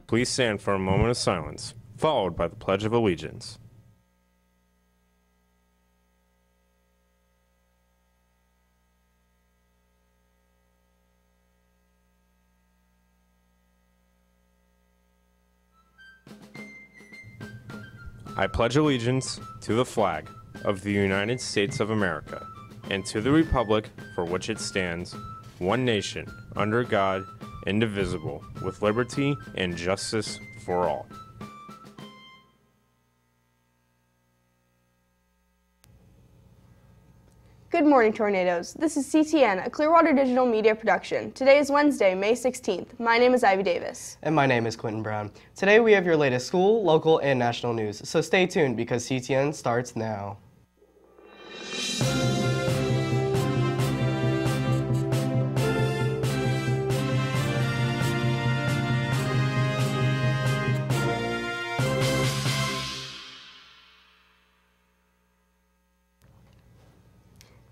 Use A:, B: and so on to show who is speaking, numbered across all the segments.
A: Please stand for a moment of silence, followed by the Pledge of Allegiance. I pledge allegiance to the flag of the United States of America and to the republic for which it stands, one nation, under God, indivisible, with liberty and justice for all.
B: Good morning, Tornadoes. This is CTN, a Clearwater digital media production. Today is Wednesday, May 16th. My name is Ivy Davis.
C: And my name is Quentin Brown. Today we have your latest school, local, and national news, so stay tuned because CTN starts now.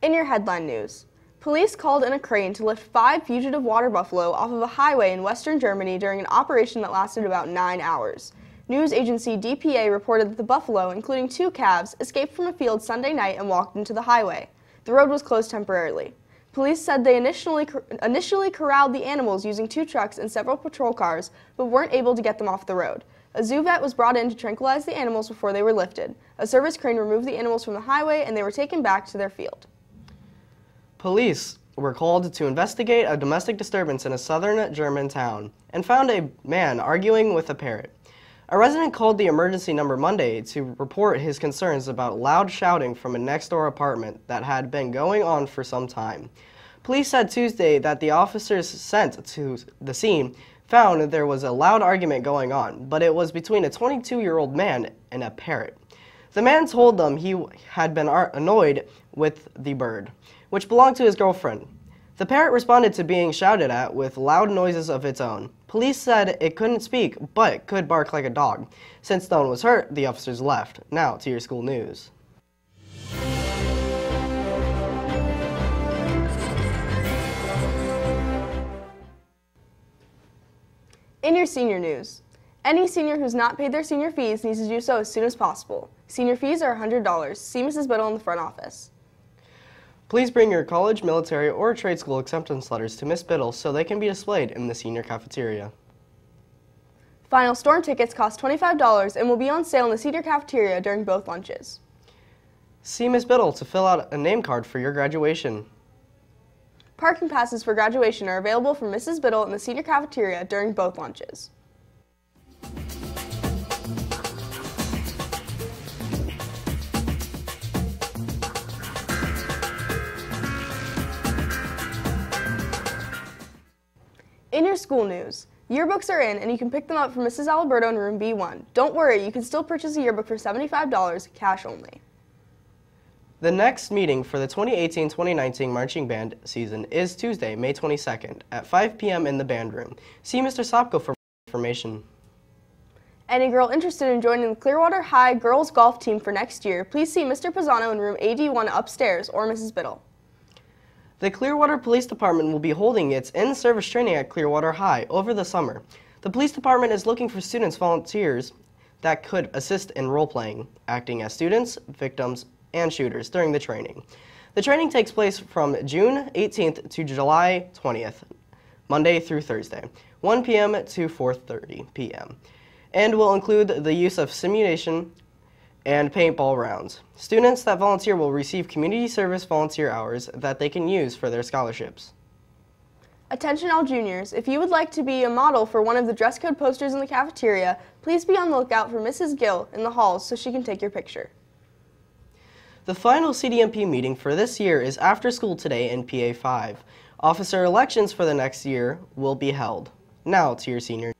B: In your headline news, police called in a crane to lift 5 fugitive water buffalo off of a highway in western Germany during an operation that lasted about 9 hours. News agency DPA reported that the buffalo, including 2 calves, escaped from a field Sunday night and walked into the highway. The road was closed temporarily. Police said they initially corralled the animals using 2 trucks and several patrol cars, but weren't able to get them off the road. A zoo vet was brought in to tranquilize the animals before they were lifted. A service crane removed the animals from the highway and they were taken back to their field.
C: Police were called to investigate a domestic disturbance in a southern German town and found a man arguing with a parrot. A resident called the emergency number Monday to report his concerns about loud shouting from a next-door apartment that had been going on for some time. Police said Tuesday that the officers sent to the scene found there was a loud argument going on, but it was between a 22-year-old man and a parrot. The man told them he had been annoyed with the bird, which belonged to his girlfriend. The parrot responded to being shouted at with loud noises of its own. Police said it couldn't speak, but could bark like a dog. Since no one was hurt, the officers left. Now to your school news.
B: In your senior news, any senior who's not paid their senior fees needs to do so as soon as possible. Senior fees are $100. See Mrs. Biddle in the front office.
C: Please bring your college, military, or trade school acceptance letters to Miss Biddle so they can be displayed in the senior cafeteria.
B: Final storm tickets cost $25 and will be on sale in the senior cafeteria during both lunches.
C: See Miss Biddle to fill out a name card for your graduation.
B: Parking passes for graduation are available from Mrs. Biddle in the senior cafeteria during both lunches. In your school news, yearbooks are in and you can pick them up from Mrs. Alberto in room B1. Don't worry, you can still purchase a yearbook for $75, cash only.
C: The next meeting for the 2018-2019 marching band season is Tuesday, May 22nd at 5 p.m. in the band room. See Mr. Sopko for information.
B: Any girl interested in joining the Clearwater High girls golf team for next year, please see Mr. Pisano in room AD1 upstairs or Mrs. Biddle.
C: The Clearwater Police Department will be holding its in-service training at Clearwater High over the summer. The police department is looking for volunteers that could assist in role-playing, acting as students, victims, and shooters during the training. The training takes place from June 18th to July 20th, Monday through Thursday, 1 p.m. to 4:30 p.m., and will include the use of simulation and paintball rounds. Students that volunteer will receive community service volunteer hours that they can use for their scholarships.
B: Attention all juniors, if you would like to be a model for one of the dress code posters in the cafeteria, please be on the lookout for Mrs. Gill in the halls so she can take your picture.
C: The final CDMP meeting for this year is after school today in PA 5. Officer elections for the next year will be held. Now to your senior.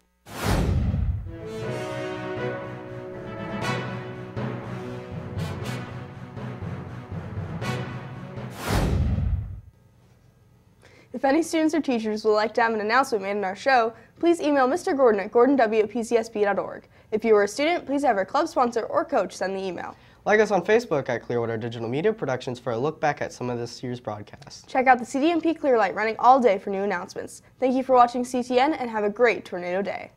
B: If any students or teachers would like to have an announcement made in our show, please email Mr. Gordon at gordonw@pcsb.org. If you are a student, please have our club sponsor or coach send the email.
C: Like us on Facebook at Clearwater Digital Media Productions for a look back at some of this year's broadcasts.
B: Check out the CDMP Clearlight running all day for new announcements. Thank you for watching CTN and have a great tornado day.